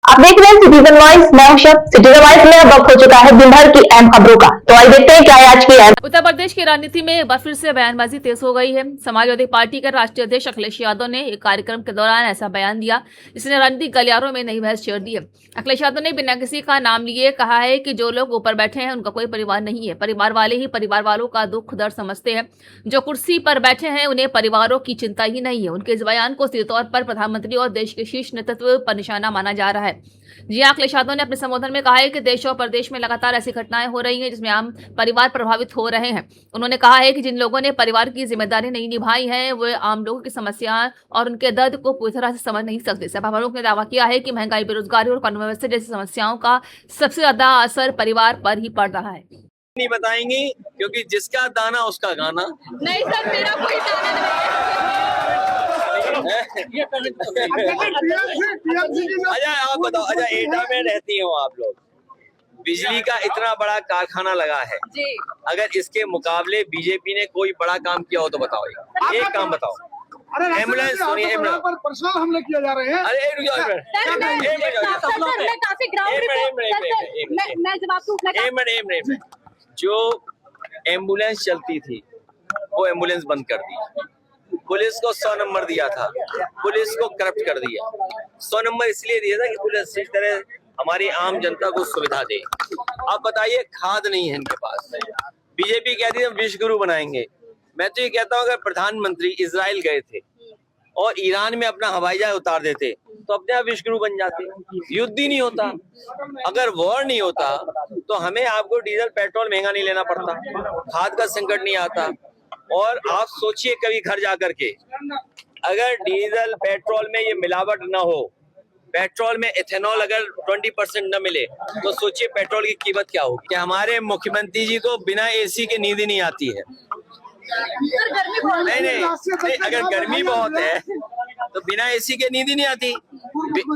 आप देख रहे हैं सिटीजन वॉइस। मैं हूं शब। सिटीजन वॉइस में अब वक्त हो चुका है दिन भर की अहम खबरों का। तो आइए देखते हैं क्या है आज की अहम। उत्तर प्रदेश की राजनीति में एक बार फिर से बयानबाजी तेज हो गई है। समाजवादी पार्टी के राष्ट्रीय अध्यक्ष अखिलेश यादव ने एक कार्यक्रम के दौरान ऐसा बयान दिया जिसने राजनीतिक गलियारों में नई बहस छेड़ दी है। अखिलेश यादव ने बिना किसी का नाम लिए कहा है कि जो लोग ऊपर बैठे हैं उनका कोई परिवार नहीं है, परिवार वाले ही परिवार वालों का दुख दर्द समझते हैं। जो कुर्सी पर बैठे हैं उन्हें परिवारों की चिंता ही नहीं है। उनके इस बयान को सीधे तौर पर प्रधानमंत्री और देश के शीर्ष नेतृत्व पर निशाना माना जा रहा है। जी हां, अखिलेश यादव ने अपने संबोधन में कहा है कि देश और प्रदेश में लगातार ऐसी घटनाएं हो रही हैं जिसमें आम परिवार प्रभावित हो रहे हैं। उन्होंने कहा है कि जिन लोगों ने परिवार की जिम्मेदारी नहीं निभाई है वे आम लोगों की समस्या और उनके दर्द को पूरी तरह से समझ नहीं सकते। सपा प्रमुख ने दावा किया है कि महंगाई, बेरोजगारी और कानून व्यवस्था जैसी समस्याओं का सबसे ज्यादा असर परिवार पर ही पड़ रहा है। नहीं बताएंगी क्योंकि जिसका दाना उसका गाना। नहीं सर, मेरा कोई दाना नहीं। अच्छा आप बताओ, अच्छा एटा में रहती हो आप लोग, बिजली का इतना बड़ा कारखाना लगा है जी। अगर इसके मुकाबले बीजेपी ने कोई बड़ा काम किया हो तो बताओ, एक काम बताओ। एम्बुलेंस पर पर्सनल हमले किए जा रहे हैं। अरे एक मिनट, जो एम्बुलेंस चलती थी वो एम्बुलेंस बंद कर दी। पुलिस को 100 नंबर दिया था, पुलिस को करप्ट कर दिया। 100 नंबर इसलिए दिया था कि पुलिस इस तरह हमारी आम जनता को सुविधा दे। अब बताइए, खाद नहीं है इनके पास। बीजेपी कहती है हम विश्व गुरु बनाएंगे। मैं तो ये कहता हूँ अगर प्रधानमंत्री इजराइल गए थे और ईरान में अपना हवाई जहाज उतार देते तो अपने आप विश्व गुरु बन जाते। युद्ध ही नहीं होता, अगर वॉर नहीं होता तो हमें आपको डीजल पेट्रोल महंगा नहीं लेना पड़ता, खाद का संकट नहीं आता। और आप सोचिए कभी घर जाकर के, अगर डीजल पेट्रोल में ये मिलावट ना हो, पेट्रोल में इथेनॉल अगर 20% न मिले तो सोचिए पेट्रोल की कीमत क्या होगी। कि हमारे मुख्यमंत्री जी को बिना एसी के नींद नहीं आती है। नहीं, अगर गर्मी बहुत है तो बिना एसी के नींद ही नहीं आती।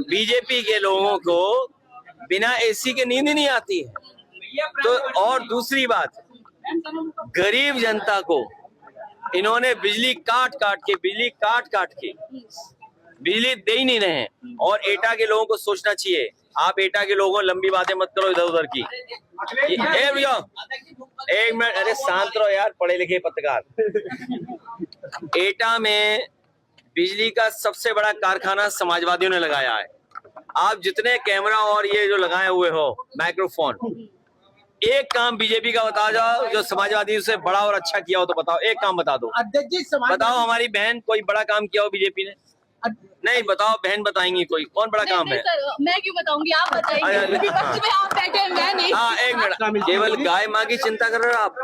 बीजेपी के लोगों को बिना एसी के नींद ही नहीं आती है। तो और दूसरी बात, गरीब जनता को इन्होंने बिजली काट काट के बिजली दे ही नहीं रहे हैं। और एटा के लोगों को सोचना चाहिए। आप एटा के लोगों लंबी बातें मत करो इधर उधर की। एक मिनट, अरे शांत रहो यार, पढ़े लिखे पत्रकार। एटा में बिजली का सबसे बड़ा कारखाना समाजवादियों ने लगाया है। आप जितने कैमरा और ये जो लगाए हुए हो माइक्रोफोन, एक काम बीजेपी का बता जाओ जो समाजवादी से बड़ा और अच्छा किया हो तो बताओ, एक काम बता दो। बताओ हमारी बहन कोई बड़ा काम किया हो बीजेपी ने? नहीं बताओ, बहन बताएंगी कोई कौन बड़ा काम है? मैं क्यों बताऊंगी, आप बताइए। आप बैठे हैं, मैं नहीं। हाँ एक मिनट, केवल गाय माँ की चिंता कर रहे हो आप।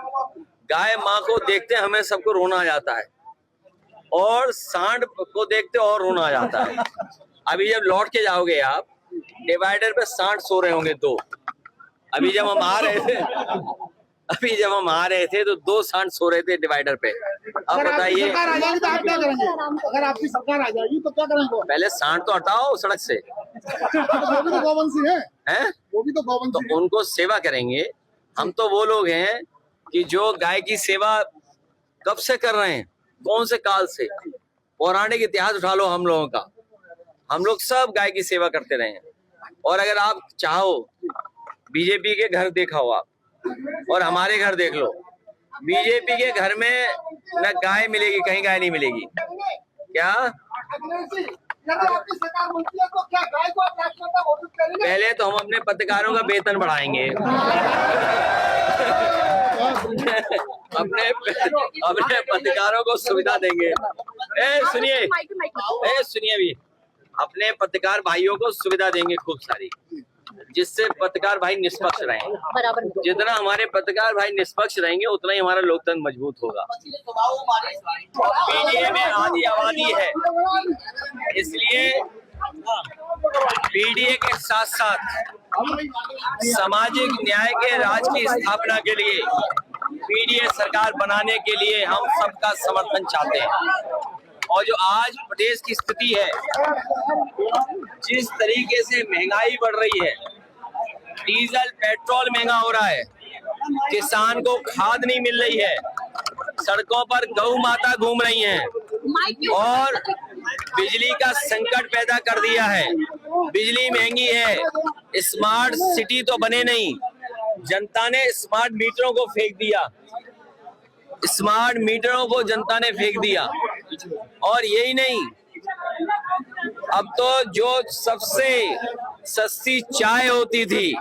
गाय माँ को देखते हमें सबको रोना आ जाता है और सांड को देखते और रोना आ जाता है। अभी जब लौट के जाओगे आप, डिवाइडर पे सांड सो रहे होंगे 2। अभी जब हम आ रहे थे तो 2 सांड सो रहे थे डिवाइडर पे। अब बताइए, अगर आपकी सरकार आ जाएगी तो क्या करेंगे? पहले सांड तो हटाओ सड़क से। वो भी तो गौवंशी है, वो भी तो गौवंशी तो उनको सेवा करेंगे। हम तो वो लोग हैं कि जो गाय की सेवा कब से कर रहे हैं, कौन से काल से। पौराणिक इतिहास उठा लो हम लोगों का, हम लोग सब गाय की सेवा करते रहे हैं। और अगर आप चाहो, बीजेपी के घर देखा हो आप और हमारे घर देख लो, बीजेपी के घर में न गाय मिलेगी, कहीं गाय नहीं मिलेगी। क्या पहले तो हम अपने पत्रकारों का वेतन बढ़ाएंगे। अपने पत्रकारों को सुविधा देंगे। सुनिए भी, अपने पत्रकार भाइयों को सुविधा देंगे खूब सारी, जिससे पत्रकार भाई निष्पक्ष रहें। जितना हमारे पत्रकार भाई निष्पक्ष रहेंगे उतना ही हमारा लोकतंत्र मजबूत होगा। पीडीए में आधी आबादी है, इसलिए पीडीए के साथ साथ सामाजिक न्याय के राज की स्थापना के लिए पीडीए सरकार बनाने के लिए हम सबका समर्थन चाहते हैं। और जो आज प्रदेश की स्थिति है, जिस तरीके से महंगाई बढ़ रही है, डीजल पेट्रोल महंगा हो रहा है, किसान को खाद नहीं मिल रही है, सड़कों पर गौ माता घूम रही हैं, और बिजली का संकट पैदा कर दिया है। बिजली महंगी है, स्मार्ट सिटी तो बने नहीं। जनता ने स्मार्ट मीटरों को फेंक दिया, स्मार्ट मीटरों को जनता ने फेंक दिया। और यही नहीं, अब तो जो सबसे सस्ती चाय होती थी,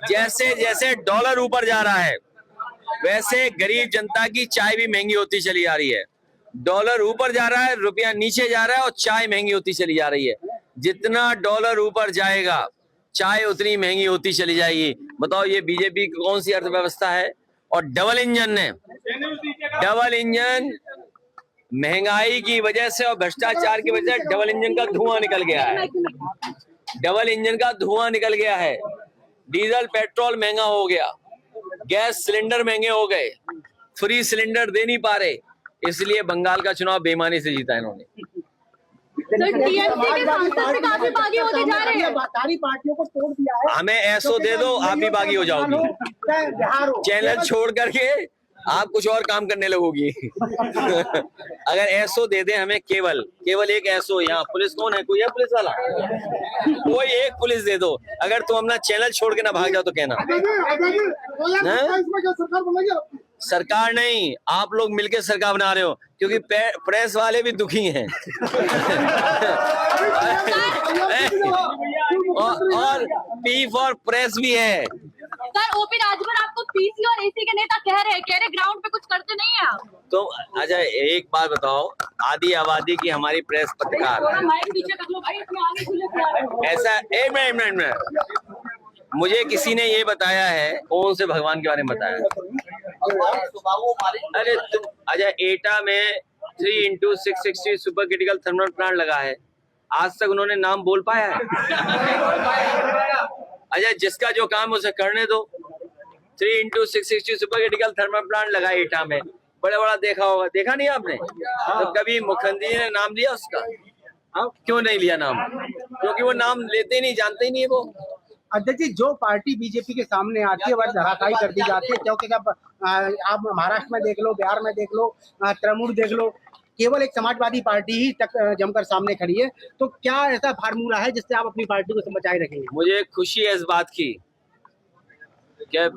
जैसे जैसे डॉलर ऊपर जा रहा है वैसे गरीब जनता की चाय भी महंगी होती चली जा रही है। डॉलर ऊपर जा रहा है, रुपया नीचे जा रहा है और चाय महंगी होती चली जा रही है। जितना डॉलर ऊपर जाएगा चाय उतनी महंगी होती चली जाएगी। बताओ ये बीजेपी की कौन सी अर्थव्यवस्था है? और डबल इंजन महंगाई की वजह से और भ्रष्टाचार की वजह से डबल इंजन का धुआं निकल गया है। डबल इंजन का धुआं निकल गया है। डीजल पेट्रोल महंगा हो गया, गैस सिलेंडर महंगे हो गए, फ्री सिलेंडर दे नहीं पा रहे। इसलिए बंगाल का चुनाव बेईमानी से जीता इन्होंने। टीएमसी के सांसद से काफी बागी होते जा रहे हैं। सारी पार्टियों को तोड़ दिया है। हमें ऐसो दे दो, आप भी बागी हो जाओगी। चैनल छोड़ करके आप कुछ और काम करने लगोगी। अगर ऐसो दे दे हमें, केवल एक ऐसो। यहाँ पुलिस कौन है? कोई है पुलिस वाला? कोई एक पुलिस दे दो। अगर तुम अपना चैनल छोड़ के ना भाग जाओ तो कहना। सरकार नहीं, आप लोग मिलकर सरकार बना रहे हो, क्योंकि प्रेस वाले भी दुखी हैं। और पी फॉर प्रेस भी है। सर, ओपी राजभर आपको पीसी और एसी के नेता कह रहे हैं ग्राउंड पे कुछ करते नहीं है आप। तो अच्छा एक बात बताओ, आधी आबादी की हमारी प्रेस पत्रकार ऐसा एक मिनट मुझे किसी ने ये बताया है, कौन से भगवान के बारे में बताया? अरे तुम अच्छा, एटा में 3x660 super critical thermal plant लगा है, आज तक उन्होंने नाम बोल पाया है? अच्छा, जिसका जो काम उसे करने दो। 3x660 super critical thermal plant लगा एटा में, बड़ा देखा होगा। देखा नहीं आपने? तो कभी मुख्यमंत्री ने नाम लिया उसका? क्यों नहीं लिया नाम? क्योंकि वो नाम लेते नहीं, जानते ही नहीं वो। अध्यक्ष जी, जो पार्टी बीजेपी के सामने आती है वह धराशायी कर दी जाती है, क्योंकि जब आप महाराष्ट्र में देख लो, बिहार में देख लो, तृणमूल देख लो, केवल एक समाजवादी पार्टी ही तक जमकर सामने खड़ी है। तो क्या ऐसा फार्मूला है जिससे आप अपनी पार्टी को बचाए रखेंगे? मुझे खुशी है इस बात की कि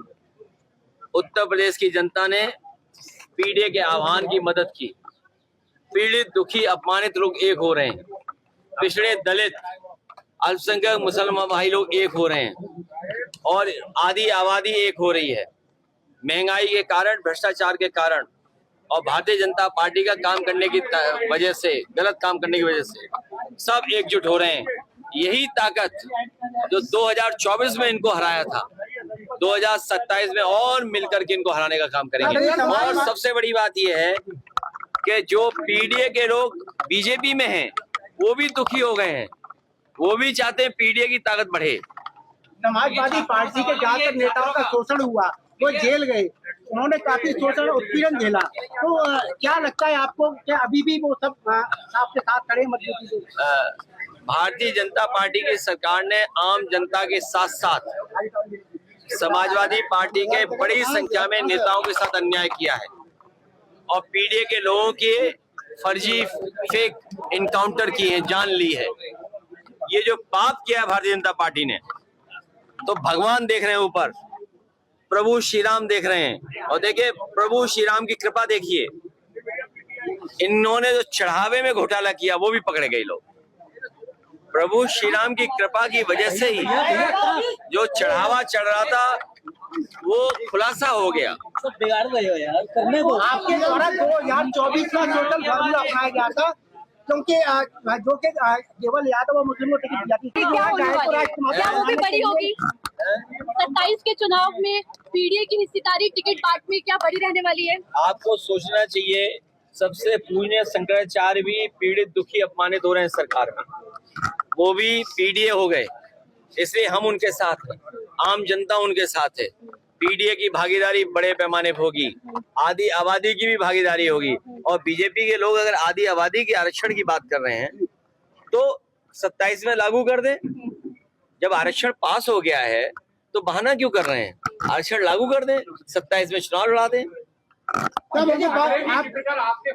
उत्तर प्रदेश की जनता ने पीडीए के आह्वान की मदद की। पीड़ित, दुखी, अपमानित लोग एक हो रहे हैं। पिछड़े, दलित, अल्पसंख्यक मुसलमान भाई लोग एक हो रहे हैं और आधी आबादी एक हो रही है। महंगाई के कारण, भ्रष्टाचार के कारण और भारतीय जनता पार्टी का काम करने की वजह से, गलत काम करने की वजह से सब एकजुट हो रहे हैं। यही ताकत जो 2024 में इनको हराया था, 2027 में और मिलकर के इनको हराने का काम करेंगे। और सबसे बड़ी बात यह है कि जो पीडीए के लोग बीजेपी में हैं, वो भी दुखी हो गए हैं। वो भी चाहते हैं पीडीए की ताकत बढ़े। समाजवादी पार्टी के ज्यादातर नेताओं का शोषण हुआ, वो जेल गए, उन्होंने काफी शोषण उत्पीड़न झेला। तो क्या लगता है आपको कि अभी भी वो सब आपके साथ खड़े मजबूती से? भारतीय जनता पार्टी की सरकार ने आम जनता के साथ साथ समाजवादी पार्टी के बड़ी संख्या में नेताओं के साथ अन्याय किया है और पीडीए के लोगों के फर्जी फेक इनकाउंटर किए हैं, जान ली है। ये जो पाप किया है भारतीय जनता पार्टी ने, तो भगवान देख रहे हैं ऊपर, प्रभु श्री राम देख रहे हैं। और देखिए, प्रभु श्री राम की कृपा देखिए, इन्होंने जो चढ़ावे में घोटाला किया वो भी पकड़े गए लोग। प्रभु श्री राम की कृपा की वजह से ही जो चढ़ावा चढ़ रहा था वो खुलासा हो गया। बिगाड़ रहे हो यार, करने दो। आपके द्वारा 2024 का टोटल फार्मूला अपनाया गया था, क्योंकि जो कि केवल यादव और मुस्लिम को टिकट दिया थी। क्या वो भी बड़ी होगी? 27 के चुनाव में पीडीए की हिस्सेदारी टिकट बाट में क्या बड़ी रहने वाली है? आपको सोचना चाहिए, सबसे पूज्य शंकराचार्य भी पीड़ित, दुखी, अपमानित हो रहे हैं सरकार में, वो भी पीडीए हो गए। इसलिए हम उनके साथ हैं, आम जनता उनके साथ है। पीडीए की भागीदारी बड़े पैमाने पर होगी, आधी आबादी की भी भागीदारी होगी। और बीजेपी के लोग अगर आधी आबादी के आरक्षण की बात कर रहे हैं तो 27 में लागू कर दें। जब आरक्षण पास हो गया है तो बहाना क्यों कर रहे हैं? आरक्षण लागू कर दें, 27 में चुनाव लड़ा दें। आपके